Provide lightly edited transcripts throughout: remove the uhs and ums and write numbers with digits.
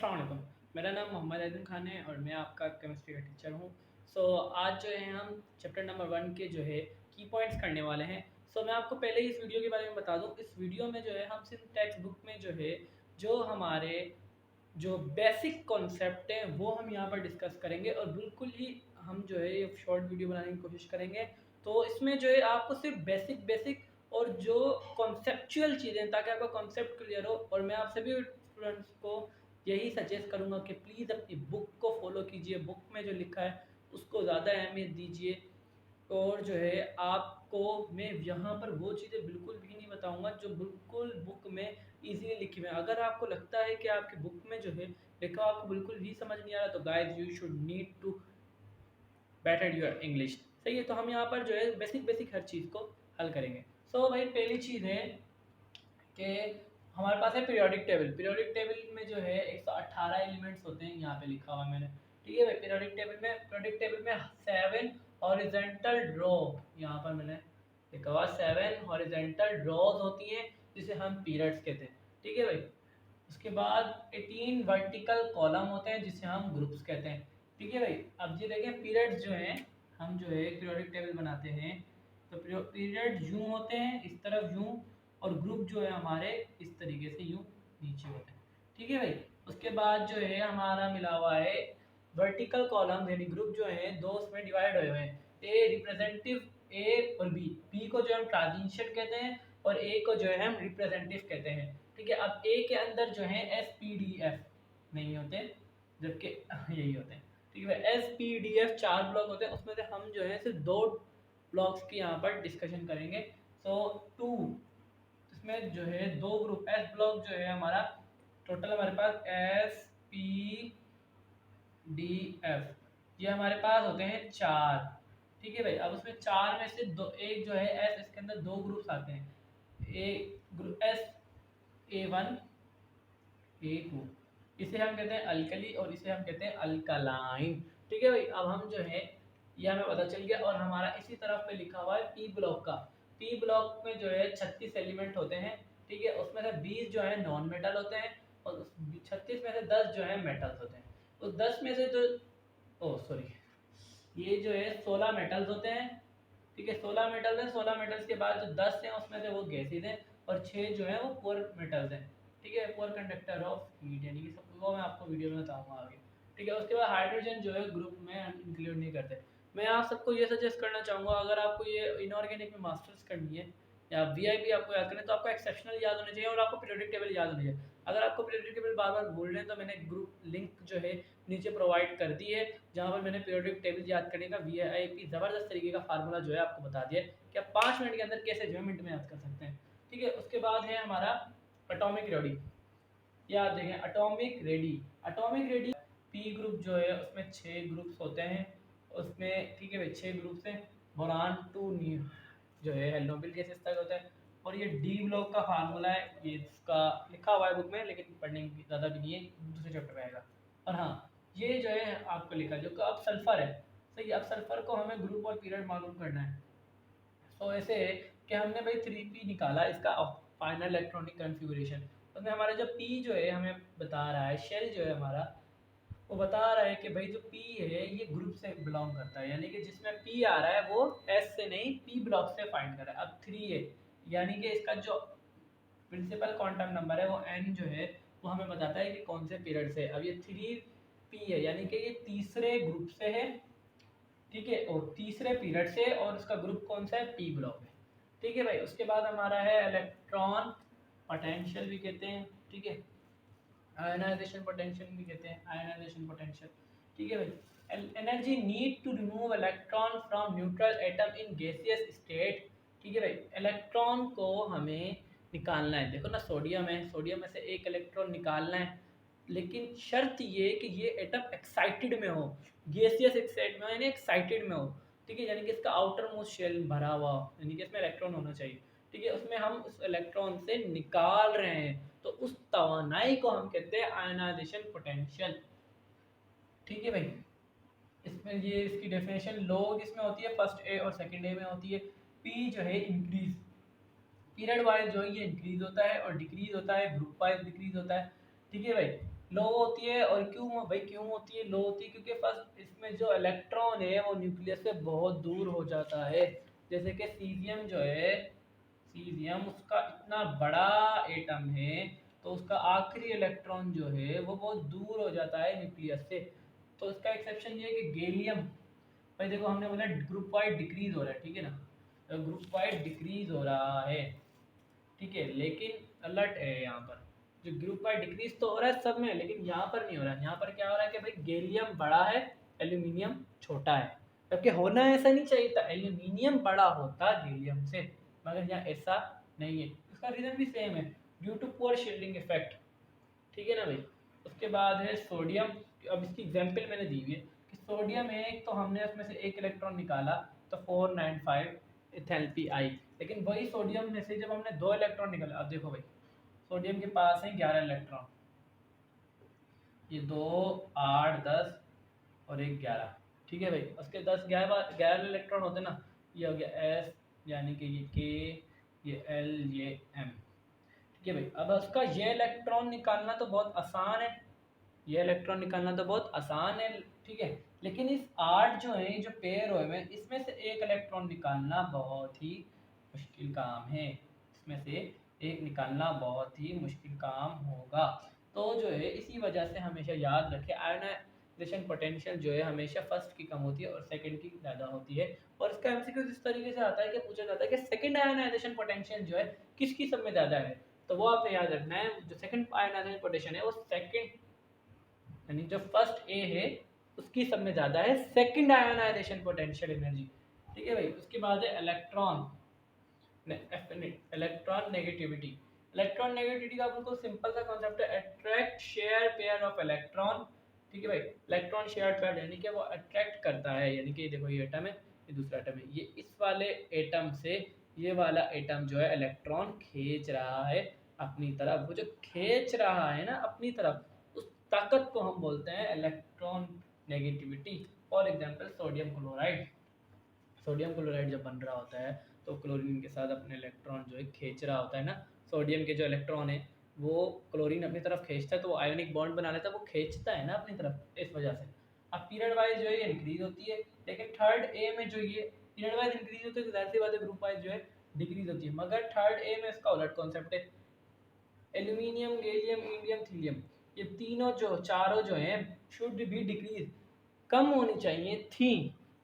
अस्सलाम वालेकुम। मेरा नाम मोहम्मद ऐदन खान है और मैं आपका केमिस्ट्री का टीचर हूँ। आज जो है हम चैप्टर नंबर 1 के जो है की पॉइंट्स करने वाले हैं। मैं आपको पहले ही इस वीडियो के बारे में बता दूँ, इस वीडियो में जो है हम सिर्फ टेक्स्ट बुक में जो है जो हमारे जो बेसिक कॉन्सेप्ट हैं वो हम यहाँ पर डिस्कस करेंगे और बिल्कुल ही हम जो है ये शॉर्ट वीडियो बनाने की कोशिश करेंगे। तो इसमें जो है आपको सिर्फ बेसिक बेसिक और जो कॉन्सेप्चुअल चीज़ें, ताकि आपका कॉन्सेप्ट क्लियर हो। और मैं आप सभी स्टूडेंट्स को यही सजेस्ट करूँगा कि प्लीज़ अपनी बुक को फॉलो कीजिए, बुक में जो लिखा है उसको ज़्यादा अहमियत दीजिए। और जो है आपको मैं यहाँ पर वो चीज़ें बिल्कुल भी नहीं बताऊँगा जो बिल्कुल बुक में ईज़िली लिखी हुई है। अगर आपको लगता है कि आपकी बुक में जो है लिखा हुआ आपको बिल्कुल भी समझ नहीं आ रहा, तो guys you should need to better your English. सही है, तो हम यहाँ पर जो है बेसिक बेसिक हर चीज़ को हल करेंगे। भाई पहली चीज़ है कि हमारे पास है पीरियोडिक टेबल। पीरियोडिक टेबल में जो है 118 एलिमेंट्स होते हैं, यहाँ पे लिखा हुआ है मैंने। ठीक है भाई, पीरियोडिक टेबल में 7 हॉरिजॉन्टल रो, यहाँ पर मैंने लिखा हुआ 7 हॉरिजॉन्टल रोज होती हैं जिसे हम पीरियड्स कहते हैं। ठीक है भाई, उसके बाद 18 वर्टिकल कॉलम होते हैं जिसे हम ग्रुप्स कहते हैं। ठीक है भाई, अब ये देखें पीरियड्स जो हैं, हम जो है पीरियोडिक टेबल बनाते हैं तो पीरियड यूं होते हैं, इस तरफ यूं, और ग्रुप जो है हमारे इस तरीके से यूं नीचे होते हैं। ठीक है भाई, उसके बाद जो है हमारा मिला हुआ है वर्टिकल कॉलम, यानी ग्रुप जो है दो उसमें डिवाइड हुए हैं। ए रिप्रेजेंटेटिव, ए और बी, बी को जो हम ट्रांजिशन कहते हैं और ए को जो है हम रिप्रेजेंटेटिव कहते हैं। ठीक है, अब ए के अंदर जो है एस पी डी एफ नहीं होते, जबकि यही होते हैं। ठीक है, S P D F 4 block होते हैं, उसमें से हम जो है सिर्फ 2 ब्लॉक्स की यहाँ पर डिस्कशन करेंगे। 2 इसमें जो है 2 ग्रुप, एस ब्लॉक जो है हमारा टोटल हमारे पास एस पी डी एफ, ये हमारे पास होते हैं 4। ठीक है भाई, अब उसमें 4 में से दो, एक जो है एस, इसके अंदर 2 ग्रुप्स आते हैं, ए ग्रुप एस A1 A2, इसे हम कहते हैं अल्कली और इसे हम कहते हैं अल्कलाइन। ठीक है भाई, अब हम जो है ये हमें पता चल गया। और हमारा इसी तरफ पे लिखा हुआ है पी ब्लॉक का। पी ब्लॉक में जो है 36 एलिमेंट होते हैं। ठीक है, उसमें से 20 जो है नॉन मेटल होते हैं और उस 36 में से 10 जो है मेटल्स होते हैं। उस 10 में से जो, ओ सॉरी, ये जो है 16 मेटल्स होते हैं। ठीक है, 16 मेटल्स हैं। 16 मेटल्स के बाद जो 10 हैं उसमें से वो गैसेज हैं और 6 जो है वो पुअर मेटल्स हैं। ठीक है, पुअर कंडक्टर ऑफ हीट, यानी कि सब वो मैं आपको वीडियो में बताऊंगा आगे। ठीक है, उसके बाद हाइड्रोजन जो है ग्रुप में इंक्लूड नहीं करते। मैं आप सबको ये सजेस्ट करना चाहूँगा, अगर आपको ये इनऑर्गेनिक में मास्टर्स करनी है या वीआईपी आपको याद करना है, तो आपको एक्सेप्शनल याद होना चाहिए और आपको पीरियोडिक टेबल याद होना चाहिए। अगर आपको पीरियोडिक टेबल बार बार भूल रहे हैं तो मैंने ग्रुप लिंक जो है नीचे प्रोवाइड कर दी है, जहाँ पर मैंने पीरियोडिक टेबल याद करने का वीआईपी ज़बरदस्त तरीके का फार्मूला जो है आपको बता दिया है कि आप 5 मिनट के अंदर कैसे जो है मिनट में याद कर सकते हैं। ठीक है, उसके बाद है हमारा एटॉमिक रेडी। याद देखें, atomic ready, atomic ready P group जो है उसमें 6 ग्रुप्स होते हैं उसमें। ठीक है भाई, 6 ग्रुप्स हैं, बोरान 2 जो है नोबेल गैसेस तक होता है। और ये डी ब्लॉक का फार्मूला है, ये इसका लिखा हुआ है बुक में, लेकिन पढ़ने की ज़्यादा भी नहीं है, दूसरे चैप्टर में आएगा। और हाँ, ये जो है आपको लिखा जो कि अब सल्फर है। सही, अब सल्फर को हमें ग्रुप और पीरियड मालूम करना है। ऐसे है कि हमने भाई 3p निकाला, इसका फाइनल इलेक्ट्रॉनिक कन्फिगरेशन। उसमें हमारा जो p जो है हमें बता रहा है, शेल जो है हमारा वो बता रहा है कि भाई जो p है ये ग्रुप से बिलोंग करता है, यानी कि जिसमें p आ रहा है वो s से नहीं p ब्लॉक से फाइंड कर रहा है। अब 3 है, यानी कि इसका जो प्रिंसिपल क्वांटम नंबर है वो n जो है वो हमें बताता है कि कौन से पीरियड से। अब ये 3p है, यानी कि ये तीसरे ग्रुप से है। ठीक है, और तीसरे पीरियड से, और उसका ग्रुप कौन सा है, पी ब्लॉक है। ठीक है भाई, उसके बाद हमारा है इलेक्ट्रॉन पोटेंशियल भी कहते हैं। ठीक है, आयनाइजेशन पोटेंशियल भी कहते हैं, आयनाइजेशन पोटेंशियल। ठीक है भाई, energy need to remove electron from neutral atom in gaseous state. ठीक है भाई, इलेक्ट्रॉन को हमें निकालना है। देखो ना, सोडियम है, सोडियम में से एक इलेक्ट्रॉन निकालना है, लेकिन शर्त ये कि ये एटम एक्साइटेड में हो, गैसियस स्टेट में, यानी एक्साइटेड में हो। ठीक है, यानी कि इसका आउटर मोस्ट शेल भरा हुआ हो, यानी कि इसमें इलेक्ट्रॉन होना चाहिए। ठीक है, उसमें हम उस इलेक्ट्रॉन से निकाल रहे हैं, तो उस तवानाई को हम कहते हैं आयनाइजेशन पोटेंशियल। ठीक है भाई, इसमें ये इसकी डेफिनेशन लोग इसमें होती है, फर्स्ट ए और सेकंड ए में होती है। पी जो है इंक्रीज, पीरियड वाइज जो है ये इंक्रीज होता है और डिक्रीज होता है, ग्रुप वाइज डिक्रीज होता है। ठीक है भाई, लो होती है। और क्यों भाई क्यों होती है लो होती है? क्योंकि फर्स्ट इसमें जो इलेक्ट्रॉन है वो न्यूक्लियस से बहुत दूर हो जाता है। जैसे कि सीजियम जो है, सीजियम उसका इतना बड़ा एटम है तो उसका आखिरी इलेक्ट्रॉन जो है वो बहुत दूर हो जाता है न्यूक्लियस से। तो इसका एक्सेप्शन ये है कि गैलियम, भाई देखो हमने बोला ग्रुप वाइज डिक्रीज हो रहा है, ठीक है ना, तो ग्रुप वाइज डिक्रीज हो रहा है, ठीक है, लेकिन अलर्ट है यहाँ पर, जो ग्रुप वाइज डिक्रीज तो हो रहा है सब में, लेकिन यहाँ पर नहीं हो रहा है। यहाँ पर क्या हो रहा है कि भाई गैलियम बड़ा है, एल्यूमिनियम छोटा है। जबकि होना ऐसा नहीं चाहिए था, एल्यूमिनियम बड़ा होता गैलियम से, मगर यहाँ ऐसा नहीं है। उसका रीजन भी सेम है, due to poor shielding effect, ठीक है ना भाई। उसके बाद है सोडियम। अब इसकी एग्जांपल मैंने दी हुई है कि सोडियम है, तो हमने उसमें से एक इलेक्ट्रॉन निकाला तो 495 इथैल्पी आई। लेकिन वही सोडियम में से जब हमने दो इलेक्ट्रॉन निकाला, अब देखो भाई सोडियम के पास है 11 इलेक्ट्रॉन, ये 2 8 10 और एक 11, ठीक है भाई। उसके 10 11 इलेक्ट्रॉन होते ना, ये हो गया एस, यानी कि ये के, ये एल, ये एम, ठीक है भाई। अब उसका ये इलेक्ट्रॉन निकालना तो बहुत आसान है, ये इलेक्ट्रॉन निकालना तो बहुत आसान है, ठीक है। लेकिन इस 8 जो है जो पेयर हुए हैं इसमें से एक इलेक्ट्रॉन निकालना बहुत ही मुश्किल काम है, इसमें से एक निकालना बहुत ही मुश्किल काम होगा। तो जो है इसी वजह से हमेशा याद रखें, आयनाइजेशन पोटेंशियल जो है हमेशा फर्स्ट की कम होती है और सेकंड की ज़्यादा होती है। और इसका एमसीक्यू इस तरीके से आता है कि पूछा जाता है कि सेकंड आयनाइजेशन पोटेंशियल जो है किसकी सब में ज़्यादा है, तो वो आपने याद रखना है, जो सेकंड आयनाइजेशन पोटेंशियल है वो सेकंड, यानी जो फर्स्ट ए है उसकी सब में ज़्यादा है सेकंड आयोनाइजेशन पोटेंशियल एनर्जी, ठीक है भाई। उसके बाद है electron, electron negativity. Electron negativity का बिल्कुल सिंपल सा कॉन्सेप्ट है, attract share pair of electron, ठीक है भाई। इलेक्ट्रॉन शेयर पेयर यानी कि वो अट्रैक्ट करता है, यानी कि देखो ये एटम है, ये दूसरा एटम है, ये इस वाले एटम से ये वाला एटम जो है इलेक्ट्रॉन खींच रहा है अपनी तरफ। वो जो खींच रहा है ना अपनी तरफ, उस ताकत को हम बोलते हैं electron negativity. For example sodium chloride, sodium chloride जब बन रहा होता है तो क्लोरीन के साथ अपने इलेक्ट्रॉन जो है खींच रहा होता है ना, सोडियम के जो इलेक्ट्रॉन है वो क्लोरीन अपनी तरफ खींचता है, तो वो आयोनिक बॉन्ड बना लेता है, वो खींचता है ना अपनी तरफ, इस वजह से। अब पीरियड वाइज जो है ये इंक्रीज होती है, लेकिन थर्ड ए में जो ये पीरियड वाइज इंक्रीज होती है तो जाहिर सी बात है ग्रुप वाइज जो है डिक्रीज होती है। मगर थर्ड ए में इसका उलट कॉन्सेप्ट है, एल्यूमिनियम, गैलियम, इंडियम, थीलियम, ये तीनों जो चारों जो हैं शुड बी डिक्रीज, कम होनी चाहिए थी,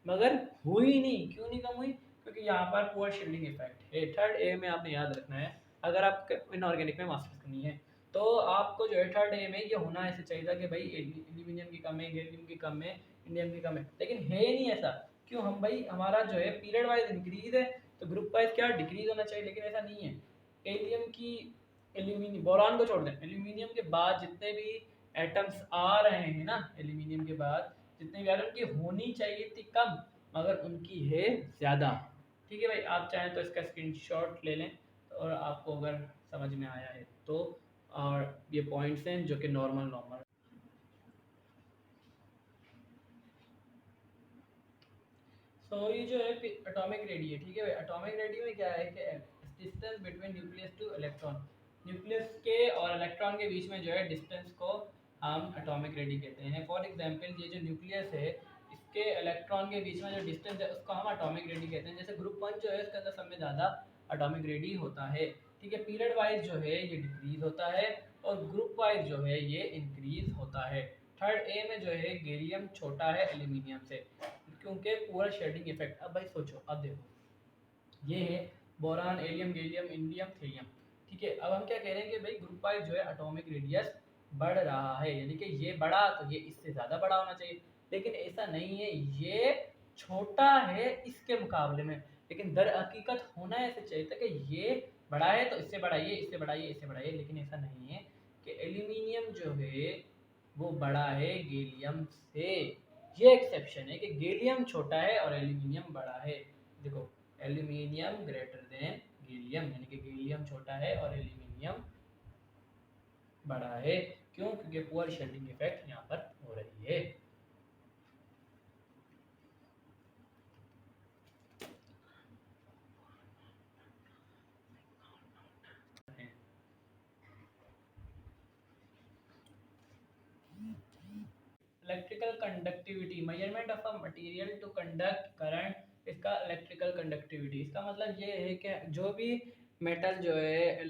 मगर हुई नहीं। क्यों नहीं कम हुई? क्योंकि यहाँ पर पुअर शील्डिंग इफेक्ट है। थर्ड ए में आपने याद रखना है, अगर आप इनऑर्गेनिक में मास्टर्स करनी है तो आपको जो है थर्ड ए में ये होना ऐसे चाहिए था कि भाई एल्यूमिनियम की कम है, गैलियम की कम है, इंडियम की कम है, लेकिन है ही नहीं ऐसा। क्यों? हम भाई हमारा जो है पीरियड वाइज इंक्रीज है तो ग्रुप वाइज क्या डिक्रीज होना चाहिए, लेकिन ऐसा नहीं है। एलियम की एल्यूमिनियम, बोरान को छोड़ दें, एल्यूमिनियम के बाद जितने भी एटम्स आ रहे हैं ना, एल्यूमिनियम के बाद जितने भी आ रहे हैं उनकी होनी चाहिए थी कम, मगर उनकी है ज़्यादा, ठीक है भाई। आप चाहें तो इसका स्क्रीनशॉट ले लें और आपको अगर समझ में आया है तो। और ये पॉइंट्स हैं जो कि नॉर्मल नॉर्मल। सो ये जो है एटॉमिक रेडियो, ठीक है भाई। एटॉमिक रेडियो में क्या है कि distance between nucleus two electron, nucleus के और इलेक्ट्रॉन के बीच में जो है डिस्टेंस को हम एटॉमिक रेडी कहते हैं। फॉर एग्जांपल ये जो न्यूक्लियस है इसके इलेक्ट्रॉन के बीच में जो डिस्टेंस है उसको हम एटॉमिक रेडी कहते हैं। जैसे ग्रुप 1 जो है इसके अंदर सब में ज़्यादा एटॉमिक रेडी होता है, ठीक है। पीरियड वाइज जो है ये डिक्रीज होता है और ग्रुप वाइज जो है ये इंक्रीज होता है। थर्ड ए में जो है गैलियम छोटा है एल्यूमिनियम से, क्योंकि पूरा शेडिंग इफेक्ट। अब भाई सोचो, अब देखो ये है बोरान, एलियम, गैलियम, इंडियम, थीलियम, ठीक है। अब हम क्या कह रहे हैं कि भाई ग्रुप वाइज जो है एटॉमिक रेडियस बढ़ रहा है, यानी कि ये बड़ा तो ये इससे ज़्यादा बड़ा होना चाहिए, लेकिन ऐसा नहीं है, ये छोटा है इसके मुकाबले में। लेकिन दर हकीकत होना ऐसे चाहिए था कि ये बड़ा है तो इससे बढ़ाइए, इससे बढ़ाइए, इससे बढ़ाइए, लेकिन ऐसा नहीं है कि एल्यूमिनियम जो है वो बड़ा है गैलियम से। ये एक्सेप्शन है कि गैलियम छोटा है और एल्यूमिनियम बड़ा है। देखो एल्यूमिनियम ग्रेटर देन गैलियम, यानी कि गैलियम छोटा है और एल्यूमिनियम बड़ा है। क्यों? क्योंकि पुअर शेल्डिंग इफेक्ट यहाँ पर हो रही है। Electrical conductivity, measurement of a material to conduct current, इसका इलेक्ट्रिकल कंडक्टिविटी, इसका मतलब ये है कि जो भी मेटल जो है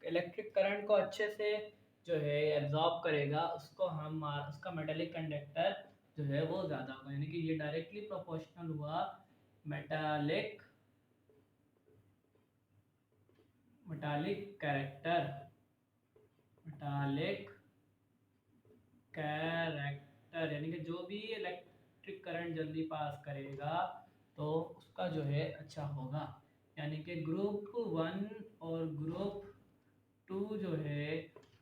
इलेक्ट्रिक करंट को अच्छे से जो है एब्जॉर्ब करेगा, उसको हम उसका मेटेलिक कंडक्टर जो है वो ज़्यादा होगा, यानी कि ये डायरेक्टली प्रोपोर्शनल हुआ मेटालिक कैरेक्टर, मेटालिक कैरेक्टर, यानी कि जो भी इलेक्ट्रिक करंट जल्दी पास करेगा तो उसका जो है अच्छा होगा, यानी कि ग्रुप 1 और ग्रुप 2 जो है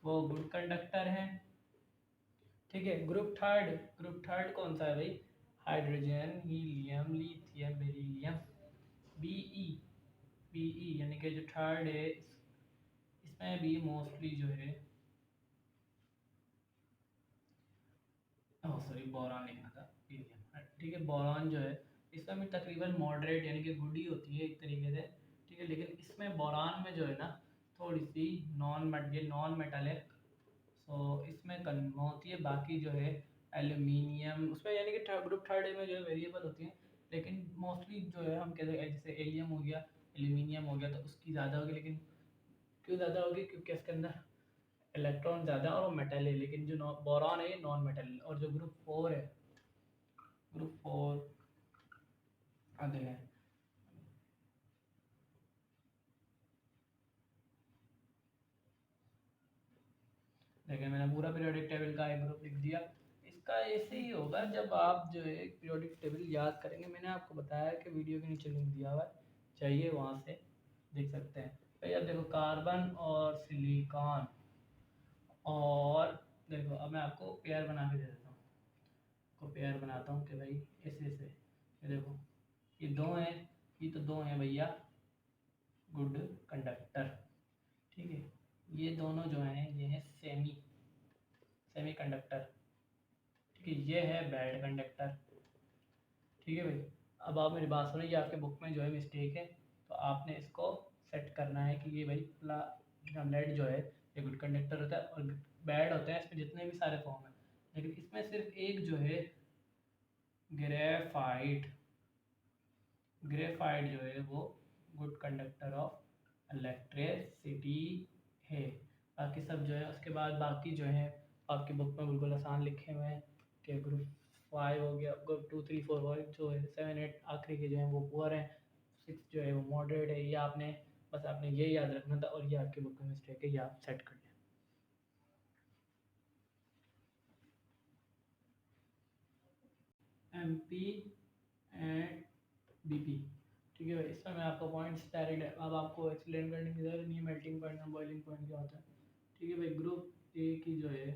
वो गुड कंडक्टर हैं। ठीक है, ग्रुप थर्ड कौन सा है भाई? Hydrogen, helium, lithium, beryllium, BE, यानी कि जो थर्ड है इसमें भी मोस्टली जो है सॉरी बोरॉन लिखना था, हीलियम। ठीक है, बोरॉन जो है इसमें भी तकरीबन मॉडरेट यानी कि गुड ही होती है एक तरीके से। ठीक है, लेकिन इसमें बोरॉन में जो है ना थोड़ी सी नॉन मेटल है, सो इसमें कम होती है। बाकी जो है एल्यूमिनियम उसमें, यानी कि ग्रुप थर्ड में जो है वेरिएबल होती हैं, लेकिन मोस्टली जो है हम कहते हैं जैसे एलियम हो गया, एल्यूमिनियम हो गया, तो उसकी ज़्यादा होगी। लेकिन क्यों ज़्यादा होगी? क्योंकि इसके अंदर इलेक्ट्रॉन ज़्यादा और वो मेटल है। लेकिन जो बोरॉन है ये नॉन मेटल है। और जो ग्रुप 4 है, ग्रुप 4 आगे है, देखिए मैंने पूरा पीरियोडिक टेबल का एक ग्रुप लिख दिया। इसका ऐसे ही होगा जब आप जो है पीरियोडिक टेबल याद करेंगे। मैंने आपको बताया कि वीडियो के नीचे लिंक दिया हुआ है, चाहिए वहाँ से देख सकते हैं। तो अब देखो कार्बन और सिलिकॉन, और देखो अब मैं आपको पेयर बना के दे देता हूँ, आपको पेयर बनाता हूँ कि भाई ऐसे ऐसे, ये देखो ये दो हैं, ये तो दो हैं भैया गुड कंडक्टर। ठीक है, ये दोनों जो हैं ये हैं सेमी कंडक्टर। ठीक है, ये है बैड कंडक्टर। ठीक है भाई, अब आप मेरी बात सुनो, ये आपके बुक में जो है मिस्टेक है, तो आपने इसको सेट करना है कि ये भाई लेड जो है ये गुड कंडक्टर होता है, और बैड होता है इसमें जितने भी सारे फॉर्म हैं, लेकिन इसमें सिर्फ एक जो है ग्रेफाइट, जो है वो गुड कंडक्टर ऑफ इलेक्ट्रिसिटी है। बाकी सब जो है उसके बाद बाकी जो है आपकी बुक में बिल्कुल आसान लिखे हुए हैं कि ग्रुप 5 हो गया, ग्रुप 2 3 4 और जो है 7 8 आखिरी के जो है वो पुअर हैं, 6 जो है वो मॉडरेट है। ये आपने बस आपने ये याद रखना था, और ये आपकी बुक में मिस्टेक है, ये आप सेट कर लें। MP and BP। ठीक है भाई, इसमें मैं आपको पॉइंट्स डायरेक्ट अब आपको एक्सप्लेन करने की ज़रूरत नहीं है मेल्टिंग पॉइंट और बॉइलिंग पॉइंट क्या होता है। ठीक है भाई, ग्रुप ए की जो है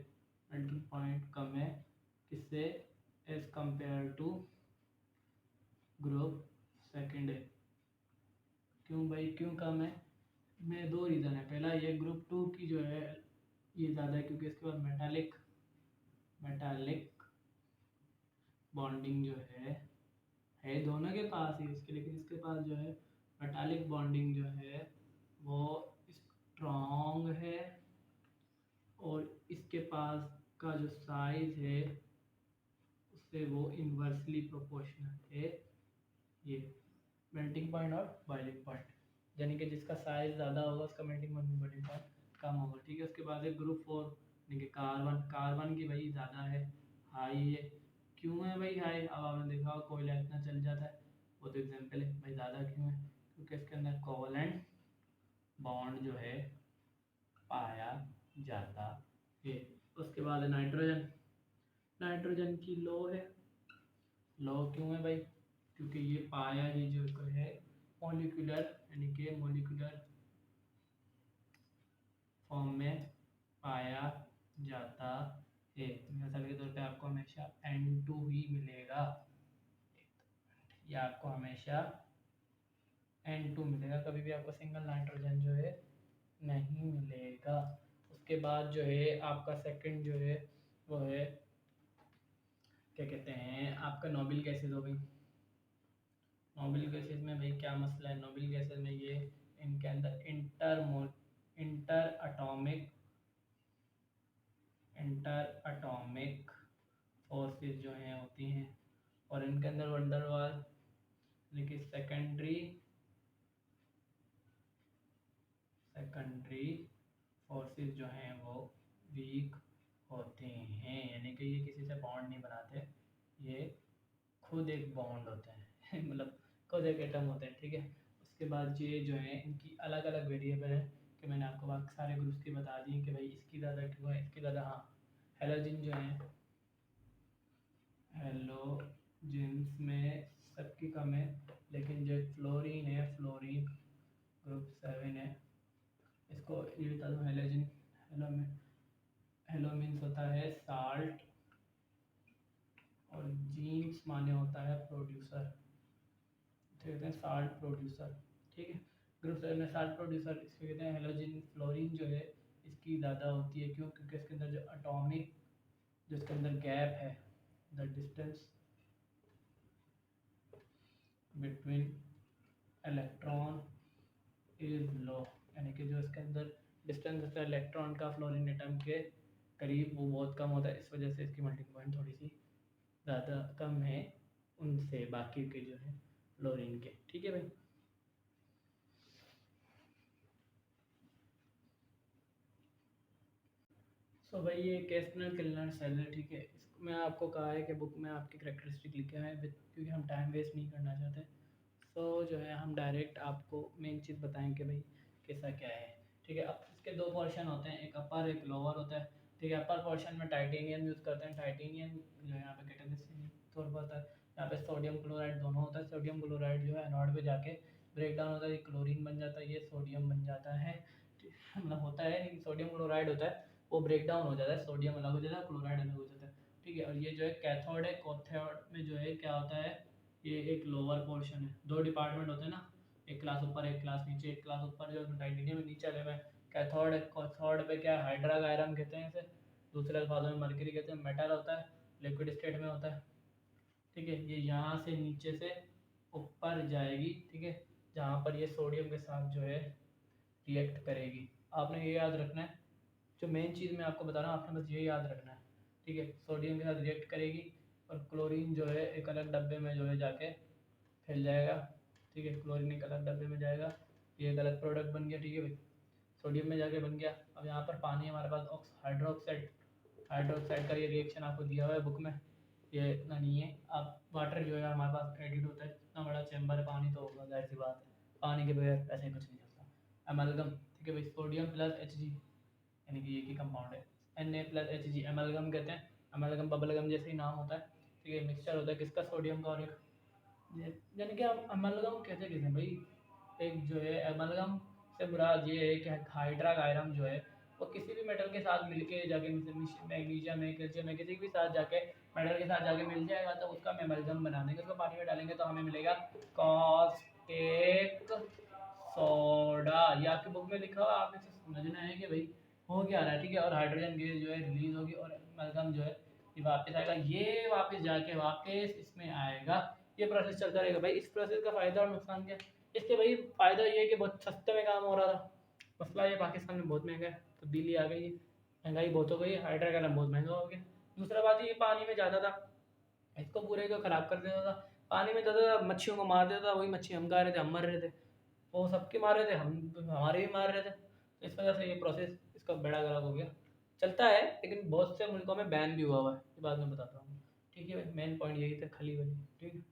मेल्टिंग पॉइंट कम है, किससे? As compare to group second है। क्यों भाई, क्यों कम है? में दो रीज़न है। पहला ये ग्रुप 2 की जो है ये ज़्यादा है, क्योंकि इसके पास मेटालिक बॉन्डिंग जो है दोनों के पास ही इसके, लेकिन इसके पास जो है मेटालिक बॉन्डिंग जो है वो स्ट्रॉन्ग है, और इसके पास का जो साइज है उससे वो इन्वर्सली प्रोपोर्शनल है। ये मेल्टिंग पॉइंट और बॉइलिंग पॉइंट, यानी कि जिसका साइज ज़्यादा होगा उसका मेल्टिंग पॉइंट और बॉइलिंग पॉइंट कम होगा। ठीक है, उसके बाद है ग्रुप 4, यानी कि कार्बन की भाई ज़्यादा है, हाई है। क्यों है भाई हाई? अब आपने देखा कोयला इतना चल जाता है, वो तो एग्जाम्पल है भाई। ज़्यादा क्यों है? क्योंकि इसके अंदर कोवलेंट बॉन्ड जो है पाया जाता है। उसके बाद है नाइट्रोजन, की लो है। लो क्यों है भाई? क्योंकि ये पाया ही जो है मॉलिक्यूलर, यानी कि मॉलिक्यूलर फॉर्म में पाया जाता है। मिसाल के तौर पे आपको हमेशा N2 ही मिलेगा, ये आपको हमेशा N2 मिलेगा, कभी भी आपको सिंगल नाइट्रोजन जो है नहीं मिलेगा। उसके बाद जो है आपका सेकंड जो है वो है क्या कहते हैं, आपका नोबल गैसेज हो गई। नोबल गैसेज में भाई क्या मसला है? नोबल गैसेज में ये इनके अंदर इंटर अटोमिक फोर्सेस जो हैं होती हैं, और इनके अंदर वंडरवाल यानी कि सेकेंडरी फोर्सेस जो हैं वो वीक होते हैं, यानी कि ये किसी से बॉन्ड नहीं बनाते, ये खुद एक बॉन्ड होते हैं मतलब खुद एक एटम होते हैं, ठीक है। उसके बाद ये जो है इनकी अलग अलग वेरिएबल है कि मैंने आपको बाकी सारे ग्रुप्स की बता दी कि भाई इसकी ज़्यादा क्यों है, इसकी ज़्यादा। हाँ, हेलोजन जो है, हेलोजेंस में सबकी कम है, लेकिन जो फ्लोरीन है, फ्लोरीन ग्रुप 7 है, इसको ये बता दूँ हेलोजन, हेलो हेलो मीन्स होता है साल्ट, और जीन्स माने होता है प्रोड्यूसर, तो कहते हैं साल्ट प्रोड्यूसर, ठीक है। ग्रुप 7 में साल्ट प्रोड्यूसर इसको कहते हैं हेलोजन। फ्लोरीन जो है इसकी ज़्यादा होती है, क्यों? क्योंकि इसके अंदर जो एटॉमिक, जो इसके अंदर गैप है, the distance between electron is low, यानी कि जो इसके अंदर डिस्टेंस होता है इलेक्ट्रॉन का फ्लोरीन एटम के करीब, वो बहुत कम होता है। इस वजह से इसकी मेल्टिंग पॉइंट थोड़ी सी ज़्यादा कम है उनसे बाकी के जो है फ्लोरीन के, ठीक है भाई। सो भाई ये कैस्टनर किल्लर सेल है, ठीक है। इसको मैं आपको कहा है कि बुक में आपकी करेक्टरिस्टिक लिखे हैं क्योंकि हम टाइम वेस्ट नहीं करना चाहते। सो जो है हम डायरेक्ट आपको मेन चीज़ बताएं कि भाई कैसा क्या है, ठीक है। अब इसके दो पोर्शन होते हैं, एक अपर एक लोअर होता है, ठीक है। अपर पोर्शन में टाइटेनियम यूज़ करते हैं, टाइटेनियम जो है यहाँ पे कैटालिस्ट तौर पर होता है। यहाँ पे सोडियम क्लोराइड दोनों होता है, सोडियम क्लोराइड जो है एनोड पे जाके ब्रेक डाउन होता है, ये क्लोरीन बन जाता है, ये सोडियम बन जाता है, मतलब होता है लेकिन सोडियम क्लोराइड होता है, वो ब्रेक डाउन हो जाता है, सोडियम अलग हो जाता है, क्लोराइड अलग हो जाता है, ठीक है। और ये जो है कैथोड है, कैथोड में जो है क्या होता है, ये एक लोअर पोर्शन है। दो डिपार्टमेंट होते हैं ना, एक क्लास ऊपर एक क्लास नीचे, एक क्लास ऊपर जो टाइटेनियम में नीचे वाले में कैथोड है, कैथोड पे क्या हाइड्रा आयरन कहते हैं इसे, दूसरे अल्फाजों में मरकरी कहते हैं, मेटल होता है, लिक्विड स्टेट में होता है, ठीक है। ये यहाँ से नीचे से ऊपर जाएगी, ठीक है, जहाँ पर ये सोडियम के साथ जो है रिएक्ट करेगी। आपने ये याद रखना है, जो मेन चीज़ मैं आपको बता रहा हूँ आपने बस ये याद रखना है, ठीक है। सोडियम के साथ रिएक्ट करेगी और क्लोरीन जो है एक अलग डब्बे में जो है जाके फैल जाएगा, ठीक है। क्लोरीन एक अलग डब्बे में जाएगा, ये एक अलग प्रोडक्ट बन गया, ठीक है भाई, सोडियम में जाके बन गया। अब यहाँ पर पानी हमारे पास हाइड्रोक्साइड, हाइड्रोक्साइड का ये रिएक्शन आपको दिया हुआ है बुक में, ये इतना नहीं है। अब वाटर जो है हमारे पास एडिड होता है, इतना बड़ा चैम्बर है, पानी तो होगा, जाहिर सी बात है, पानी के बगैर ऐसे कुछ नहीं चलता। एमलगम, ठीक है भाई, सोडियम प्लस Hg, यानी कि एक ही कंपाउंड है, Na प्लस Hg, एमलगम कहते हैं। एमलगम बबलगम जैसे ही नाम होता है, ठीक है। मिक्सचर होता है किसका, सोडियम का और एक, यानी कि आप अमलगम कहते किसे भाई, एक जो है अमलगम से मुराद ये है कि हाइड्रा आयरन जो है वो किसी भी मेटल के साथ मिलके जाके, मैग्नीशियम है, कैल्शियम है, किसी भी साथ जाके मेटल के साथ जाके मिल जाएगा, तो उसका हम अमलगम बना देंगे, उसको पानी में डालेंगे तो हमें मिलेगा कॉस्टिक सोडा। ये आपकी बुक में लिखा हुआ, आपने इसे समझना है कि भाई हो क्या रहा है, ठीक है। और हाइड्रोजन गैस जो है रिलीज होगी और अमलगम जो है ये वापस आएगा, ये वापस जाके वापस इसमें आएगा, ये प्रोसेस चलता रहेगा भाई। इस प्रोसेस का फ़ायदा और नुकसान क्या है? इसके भाई फ़ायदा ये है कि बहुत सस्ते में काम हो रहा था, मसला ये पाकिस्तान में बहुत महंगा है, तब्दीली आ गई है, महंगाई बहुत हो गई है, हाइड्रा का बहुत महंगा हो गया। दूसरा बात ये पानी में ज़्यादा था, इसको पूरे को ख़राब कर देता था, पानी में ज़्यादा था, मच्छियों को मार देता था, वही मच्छी हम खा रहे थे, हम मर रहे थे, वो सबके मार रहे थे, हम हमारे भी मार रहे थे। तो इस वजह से ये प्रोसेस इसका बेड़ा गर्क हो गया, चलता है लेकिन बहुत से मुल्कों में बैन भी हुआ है, ये बात मैं बताता हूँ, ठीक है। मेन पॉइंट यही था, खली वाली, ठीक है।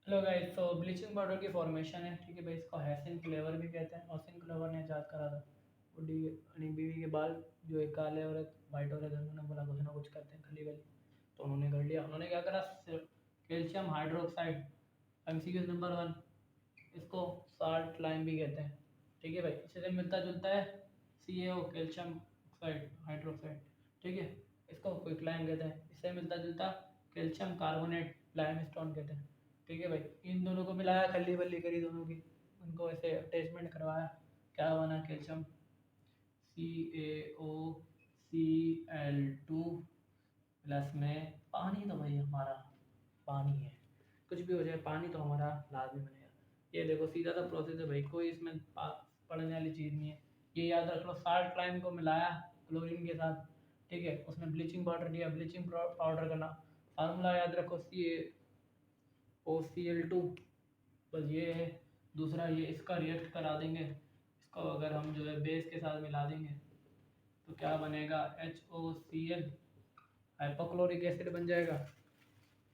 हेलो गाइस, तो ब्लीचिंग पाउडर की फॉर्मेशन है, ठीक है भाई, इसको हैसिन क्लेवर भी कहते हैं। हैसिन क्लेवर ने इजाद करा था, बुढ़ी अपनी बीवी के बाल जो है काले हो रहे वाइट हो रहे थे, उन्होंने बोला कुछ ना कुछ करते हैं खली वाली, तो उन्होंने कर लिया। उन्होंने क्या करा, कैल्शियम हाइड्रोक्साइड, MCQ नंबर 1, इसको साल्ट लाइम भी कहते हैं, ठीक है भाई। इससे मिलता जुलता है CaO, कैल्शियम ऑक्साइड हाइड्रोक्साइड, ठीक है, इसको क्विक लाइम कहते हैं। इससे मिलता जुलता कैल्शियम कार्बोनेट लाइम स्टोन कहते हैं, ठीक है भाई। इन दोनों को मिलाया, खली बल्ली करी दोनों की, उनको ऐसे अटैचमेंट करवाया, क्या बना कैल्शियम CaOCl2 प्लस में पानी, तो भाई हमारा पानी है, कुछ भी हो जाए पानी तो हमारा लाजमी बनेगा। ये देखो सीधा सा प्रोसेस है भाई, कोई इसमें पढ़ने वाली चीज़ नहीं है। ये याद रख लो, साल्ट लाइम को मिलाया क्लोरीन के साथ, ठीक है, उसमें ब्लीचिंग पाउडर दिया, ब्लीचिंग पाउडर का फार्मूला याद रखो CaOCl2, बस ये है। दूसरा ये इसका रिएक्ट करा देंगे, इसको अगर हम जो है बेस के साथ मिला देंगे तो क्या बनेगा, HOCl, हाइपोक्लोरिक एसिड बन जाएगा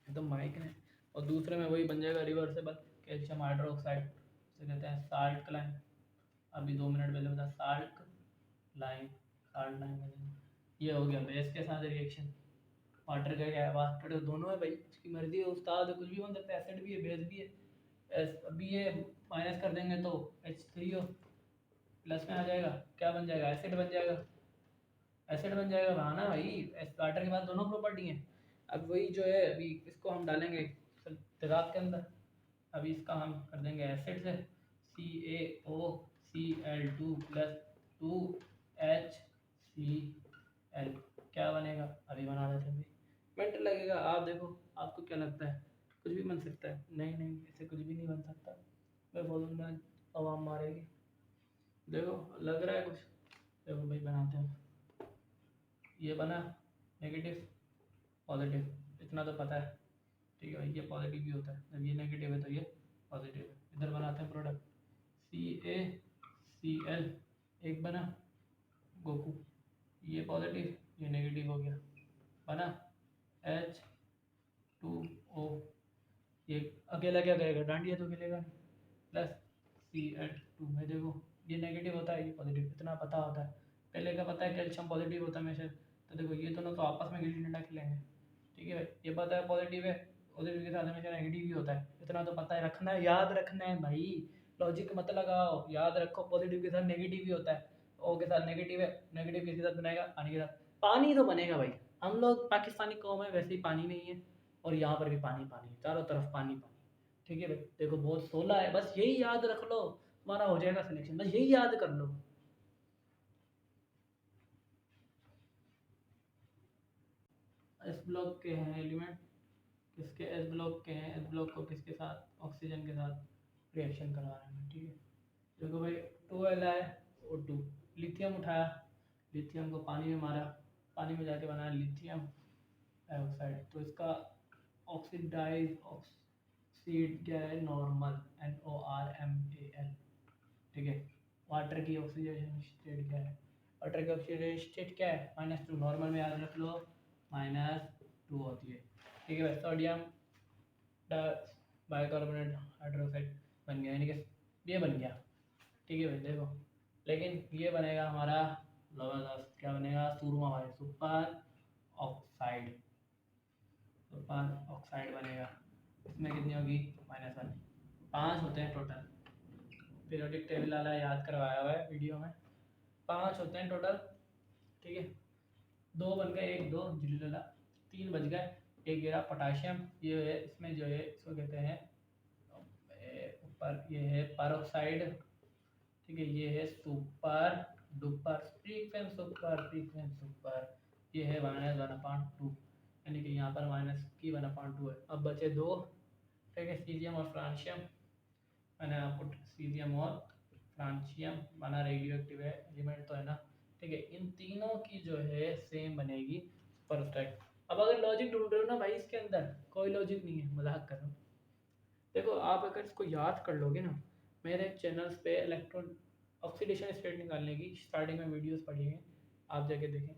एकदम माइक ने। और दूसरे में वही बन जाएगा रिवर्सेबल कैल्शियम हाइड्रोक्साइड, इसे कहते हैं साल्ट लाइम। अभी 2 मिनट पहले बता, साल्ट लाइम ये हो गया बेस के साथ रिएक्शन। वाटर का क्या है, वाटर तो दोनों है भाई, उसकी मर्जी है, उस्ताद है, कुछ भी बन सकता है, एसिड भी है बेस भी है। अभी ये माइनस कर देंगे तो H3O प्लस में आ जाएगा, क्या बन जाएगा, एसिड बन जाएगा, एसिड बन जाएगा वहाँ ना भाई। वाटर के पास दोनों प्रॉपर्टी हैं। अब वही जो है अभी इसको हम डालेंगे तेजाब के अंदर, अभी इसका हम कर देंगे एसिड से, CaOCl2 प्लस 2HCl, क्या बनेगा, अभी बना देते हैं भाई, मिनट लगेगा। आप देखो आपको क्या लगता है कुछ भी बन सकता है? नहीं नहीं, ऐसे कुछ भी नहीं बन सकता, मैं बोलूँगा आवाम मारेगी। देखो लग रहा है कुछ, देखो भाई बनाते हैं। ये बना नेगेटिव पॉजिटिव, इतना तो पता है, ठीक है भाई, ये पॉजिटिव भी होता है, जब ये नेगेटिव है तो ये पॉजिटिव है। इधर बनाते हैं प्रोडक्ट, CaCl, एक बना गोकू, ये पॉजिटिव ये नेगेटिव हो गया, बना H2O, ये अकेला क्या करेगा, डांडिया तो खेलेगा नहीं, प्लस Cl2 में देखो ये नेगेटिव होता है ये पॉजिटिव, इतना पता होता है। पहले का पता है कैल्शियम पॉजिटिव होता है हमेशा, तो देखो ये दोनों तो आपस में गिल्ली डंडा खेलेंगे, ठीक है भाई, ये पता है पॉजिटिव है, पॉजिटिव के साथ हमेशा नेगेटिव भी होता है, इतना तो पता है, रखना है, याद रखना है भाई, लॉजिक मत लगाओ, याद रखो पॉजिटिव के साथ नेगेटिव भी होता है, ओ के साथ नेगेटिव है, नेगेटिव किसके साथ बनाएगा, पानी के साथ, पानी तो बनेगा भाई, हम लोग पाकिस्तानी कौम है, वैसे ही पानी नहीं है, और यहाँ पर भी पानी पानी है, चारों तरफ पानी पानी, ठीक है भाई। देखो बहुत 16 है, बस यही याद रख लो, तुम्हारा हो जाएगा सिलेक्शन, बस यही याद कर लो। एस ब्लॉक के हैं एलिमेंट, किसके, एस ब्लॉक के हैं, एस ब्लॉक को किसके साथ, ऑक्सीजन के साथ रिएक्शन करवा रहे हैं, ठीक है। देखो भाई 2Li O2, लिथियम उठाया, लिथियम को पानी में मारा, पानी में जाके बनाया लिथियम डाइऑक्साइड, तो इसका ऑक्सीडाइज ऑक्सीड क्या है, नॉर्मल NORMAL, ठीक है। वाटर की ऑक्सीडेशन स्टेट क्या है, वाटर की ऑक्सीडेशन स्टेट क्या है, -2, नॉर्मल में याद रख लो -2 होती है, ठीक है भाई। सोडियम बाइकार्बोनेट हाइड्रोक्साइड बन गया, यानी कि ये बन गया, ठीक है भाई। देखो लेकिन ये बनेगा हमारा ज़बरदस्त, क्या बनेगा, सुरमा भाई, ऑक्साइड, सुपर ऑक्साइड बनेगा, इसमें कितनी होगी, -1, 5 होते हैं टोटल, पीरियोडिक टेबल वाला याद करवाया हुआ है वीडियो में, 5 होते हैं टोटल, ठीक है। 2 बन गए, 1 2 जिला, 3 बच गए, एक गिरा पोटाशियम, ये है इसमें जो है इसको कहते हैं ऊपर, ये है परऑक्साइड, ठीक है, ये है सुपर डुपर फ्रीक्वेंस सुपर, ये है -1/2, यानी कि यहाँ पर -1/2 है। अब बचे 2, ठीक है, सीजियम और फ्रांशियम, मैंने आपको सीजियम और फ्रांशियम बना, रेडियो एक्टिव है एलिमेंट तो है ना, ठीक है, इन तीनों की जो है सेम बनेगी परफेक्ट। अब अगर लॉजिक ढूंढ रहे हो ना भाई, इसके अंदर कोई लॉजिक नहीं है, मजाक कर रहा हूँ। देखो आप अगर इसको याद कर लोगे ना, मेरे चैनल्स पे इलेक्ट्रॉन ऑक्सीडेशन स्टेट निकालने की स्टार्टिंग में वीडियोस पड़ी हैं, आप जाके देखें,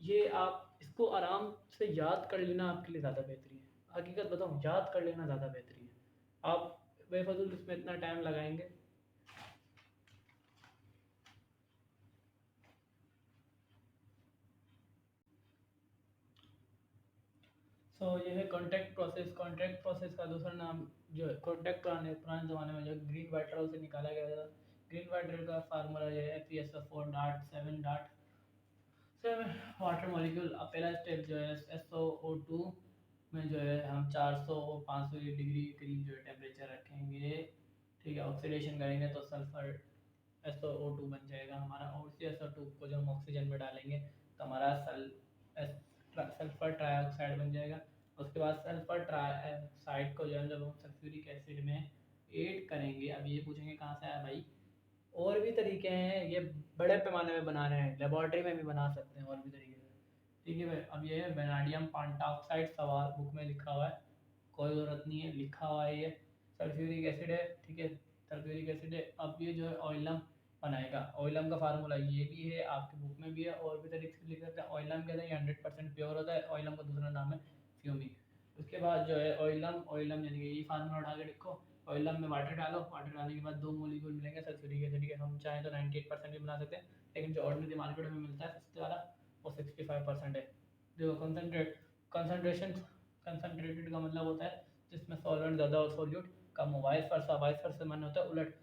ये आप इसको आराम से याद कर लेना आपके लिए ज़्यादा बेहतरी है, हकीकत बताऊँ, याद कर लेना ज़्यादा बेहतरी है, आप बेफजूल इसमें इतना टाइम लगाएंगे। ये है कॉन्टैक्ट प्रोसेस का दूसरा नाम जो है कॉन्टैक्ट, पुराने ज़माने में जो ग्रीन वाइट रोल से निकाला गया था, ग्रीन वाइट रोल का फार्मूला जो है FeSO4.7 वाटर मॉलिक्यूल। अब पहला स्टेप जो है SOO2 में जो है हम 400 और 500 डिग्री के करीब जो है टेम्परेचर रखेंगे, ठीक है, ऑक्सीडेशन करेंगे तो सल्फर SO2 बन जाएगा हमारा, और उसी SO2 को जो हम ऑक्सीजन में डालेंगे तो हमारा सल्फर ट्राईऑक्साइड बन जाएगा। उसके बाद सल्फर ट्राईऑक्साइड को जो है जब हम सल्फ्यूरिक एसिड में ऐड करेंगे, अब ये पूछेंगे कहाँ से आया भाई, और भी तरीके हैं, ये बड़े पैमाने में बना रहे हैं, लेबॉर्ट्री में भी बना सकते हैं और भी तरीके से। ठीक है भाई, अब ये है वेनाडियम पेंटॉक्साइड, सवाल बुक में लिखा हुआ है, कोई ज़रूरत नहीं है, लिखा हुआ है ये सल्फ्यूरिक एसिड है। ठीक है, सल्फ्यूरिक एसिड है। अब ये जो है ऑयलम बनाएगा, ऑयलम का फार्मूला ये भी है, आपकी बुक में भी है, और भी तरीके से लिख सकते हैं। ऑयलम कहते हैं 100% प्योर होता है, ऑयलम का दूसरा नाम है फ्यूमिक। उसके बाद जो है ऑयलम, ऑयलम यानी कि ये फार्मूला उठा के लिखो, ऑयलम में वाटर डालो, वाटर डालने के बाद दो मोलिक्यूल मिलेंगे सल्फ्यूरिक एसिड के। हम चाहें तो 98% भी बना सकते हैं, लेकिन जो ऑर्डिनरी मार्केट में मिलता है सबसे ज़्यादा वो 65% है। देखो कंसनट्रेशन, कंसनट्रेटेड का मतलब होता है जिसमें सॉल्वेंट ज़्यादा और सोल्यूट कम हो, वाइस वर्सा मन होता है उलट,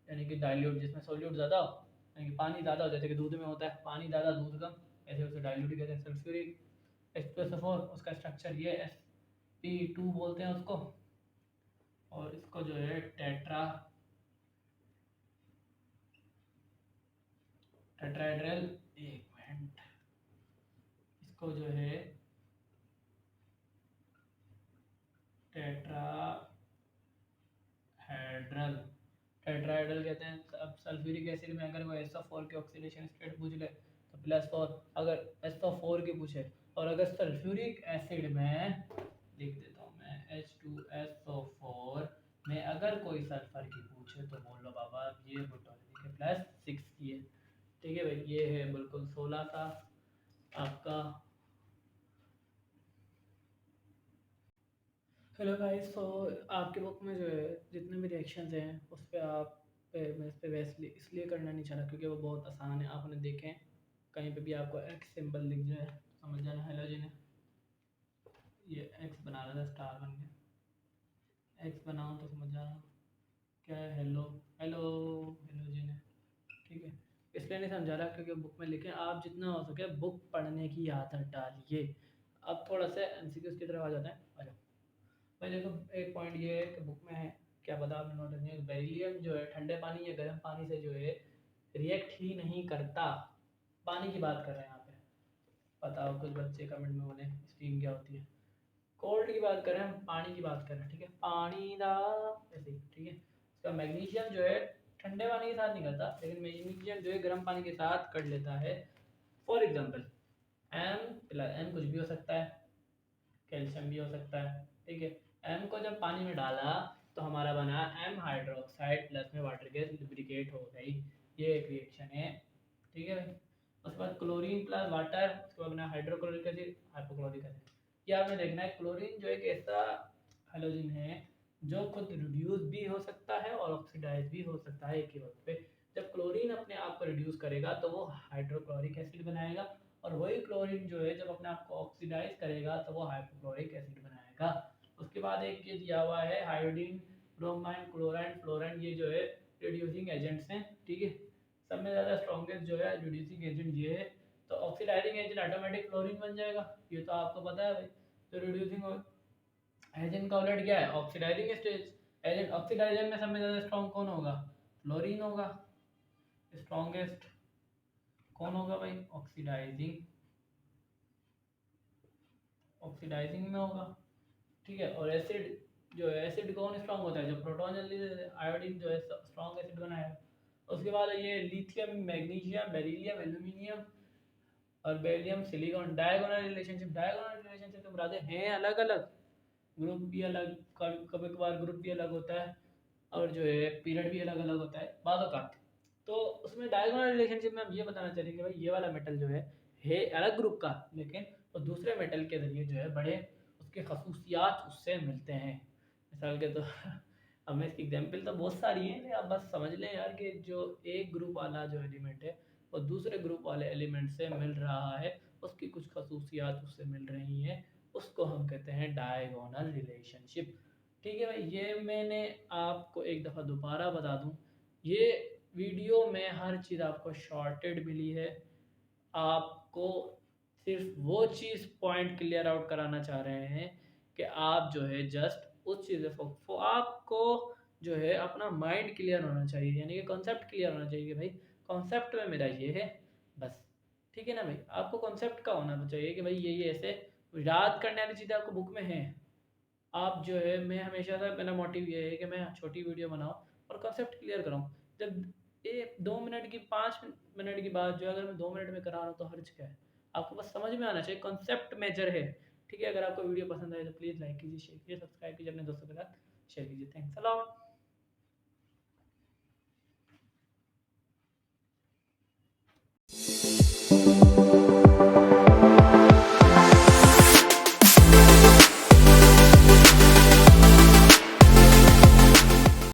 यानी कि डाइल्यूट जिसमें सोल्यूट ज़्यादा हो, यानी कि पानी ज़्यादा हो, जैसे कि दूध में होता है पानी ज़्यादा दूध कम, ऐसे उसे डाइल्यूट कहते हैं। सल्फ्यूरिक H2SO4, उसका स्ट्रक्चर ये sp2 बोलते हैं उसको, और इसको जो है टेट्राहेड्रल, एक मिनट, इसको जो है टेट्राहेड्रल, टेट्राहेड्रल कहते हैं। अब सल्फ्यूरिक एसिड में अगर वो SO4 के ऑक्सीडेशन स्टेट पूछ ले तो +4, अगर SO4 के पूछे, और अगर सल्फ्यूरिक एसिड में लिख देता हूँ मैं H2SO4 में अगर कोई सल्फर की पूछे तो बोलो बाबा ये बुटोलिक है, +6 की है। ठीक है भाई, ये है बिल्कुल 16 का आपका। हेलो गाइस, तो आपके बुक में जो है जितने भी रिएक्शंस हैं उस पर आप मैं इस पर वैसे इसलिए करना नहीं चाह रहा क्योंकि वो बहुत आसान है, आपने देखें कहीं पे भी आपको एक्स सिंबल दिख जाए समझ जाना हेलोजन है। ये एक्स बना रहा था स्टार बन के, एक्स बनाऊँ तो समझ जाना क्या है, हेलो हेलो हेलोजन है। ठीक है, इसलिए नहीं समझा रहा क्योंकि बुक में लिखे, आप जितना हो सके बुक पढ़ने की आदत डालिए। अब थोड़ा सा एमसीक्यूज की तरफ आ जाते हैं, आ जाओ भाई। देखो एक पॉइंट ये है कि बुक में है, क्या पता आपने नोटिस नहीं, बेरिलियम जो है ठंडे पानी या गर्म पानी से जो है रिएक्ट ही नहीं करता। पानी की बात कर रहे हैं यहाँ पे, बताओ कुछ बच्चे कमेंट में बोले स्टीम क्या होती है। कोल्ड की बात कर रहे हैं, हम पानी की बात कर रहे हैं। ठीक है, पानी दा ऐसे ही। ठीक है, इसका मैग्नीशियम जो है ठंडे पानी के साथ नहीं करता, लेकिन मैग्नीशियम जो है गर्म पानी के साथ कर लेता है। फॉर एग्जाम्पल एम कुछ भी हो सकता है, कैल्शियम भी हो सकता है। ठीक है, एम को जब पानी में डाला तो हमारा बना एम हाइड्रोक्साइड प्लस में वाटर गैस लुब्रिकेट हो गई, ये एक रिएक्शन है। ठीक है भाई, उसके बाद क्लोरीन प्लस वाटर, उसके बाद बना हाइड्रोक्लोरिक एसिड हाइपोक्लोरिक एसिड। ये आपने देखना है, क्लोरीन जो एक ऐसा हेलोजन है जो खुद रिड्यूस भी हो सकता है और ऑक्सीडाइज भी हो सकता है एक ही वक्त पे। जब क्लोरीन अपने आप को रिड्यूस करेगा तो वो हाइड्रोक्लोरिक एसिड बनाएगा, और वही क्लोरीन जो है जब अपने आप को ऑक्सीडाइज करेगा तो वो हाइपोक्लोरिक एसिड बनाएगा। उसके बाद एक ये दिया हुआ है हाइड्रोजन, ब्रोमाइन, क्लोराइन, फ्लोराइन, ये जो है रिड्यूसिंग एजेंट्स हैं। ठीक है, सब में ज़्यादा स्ट्रॉन्गेस्ट जो है रिड्यूसिंग एजेंट ये है, तो ऑक्सीडाइजिंग एजेंट ऑटोमेटिक क्लोरीन बन जाएगा, ये तो आपको पता है भाई। तो रिड्यूसिंग एजेंट का उलट क्या है, ऑक्सीडाइजिंग स्टेज एजेंट। ऑक्सीडाइजर में सब में ज़्यादा स्ट्रॉन्ग कौन होगा, फ्लोरीन होगा, स्ट्रॉन्गेस्ट कौन होगा भाई, ऑक्सीडाइजिंग, ऑक्सीडाइजिंग में होगा। ठीक है, और एसिड जो है, एसिड कौन स्ट्रॉन्ग होता है, जो प्रोटॉन जल्दी से आयोडीन जो है स्ट्रॉन्ग एसिड बनाएगा। उसके बाद ये लिथियम, मैग्नीशियम, बेरिलियम, एल्यूमिनियम और beryllium, silicon, diagonal relationship. Diagonal relationship तो बराबर हैं अलग अलग, ग्रुप भी अलग, कभी कभार ग्रुप भी अलग होता है, और जो है पीरियड भी अलग अलग होता है बातों का। तो उसमें डायगोनल रिलेशनशिप में हम ये बताना चाहेंगे भाई, ये वाला मेटल जो है अलग ग्रुप का, लेकिन वो दूसरे मेटल के जरिए जो है बड़े उसके खसूसियात उससे मिलते हैं। मिसाल के तो अब मैं इसकी एग्जाम्पल तो बहुत सारी हैं, आप बस समझ लें यार कि जो एक ग्रुप वाला जो एलिमेंट है वो दूसरे ग्रुप वाले एलिमेंट से मिल रहा है, उसकी कुछ खसूसियात उससे मिल रही हैं, उसको हम कहते हैं डायगोनल रिलेशनशिप। ठीक है भाई, ये मैंने आपको एक दफ़ा दोबारा बता दूं, ये वीडियो में हर चीज़ आपको शॉर्टेड मिली है, आपको सिर्फ वो चीज़ पॉइंट क्लियर आउट कराना चाह रहे हैं कि आप जो है जस्ट उस चीज़ आपको जो है अपना माइंड क्लियर होना चाहिए, यानी कि कॉन्सेप्ट क्लियर होना चाहिए कि भाई कॉन्सेप्ट में मेरा ये है बस। ठीक है ना भाई, आपको कॉन्सेप्ट का होना चाहिए कि भाई ये ऐसे याद करने वाली चीज़ें आपको बुक में हैं। आप जो है, मैं हमेशा से मेरा मोटिव ये है कि मैं छोटी वीडियो बनाऊँ और कॉन्सेप्ट क्लियर कराऊँ। जब ये 2 मिनट की 5 मिनट की बात जो है अगर मैं 2 मिनट में करा रहा हूँ तो हर्ज क्या है। आपको बस समझ में आना चाहिए, कॉन्सेप्ट मेजर है। ठीक है, अगर आपको वीडियो पसंद आए तो प्लीज़ लाइक कीजिए, शेयर कीजिए, सब्सक्राइब कीजिए, अपने दोस्तों के साथ शेयर कीजिए। Thanks a lot.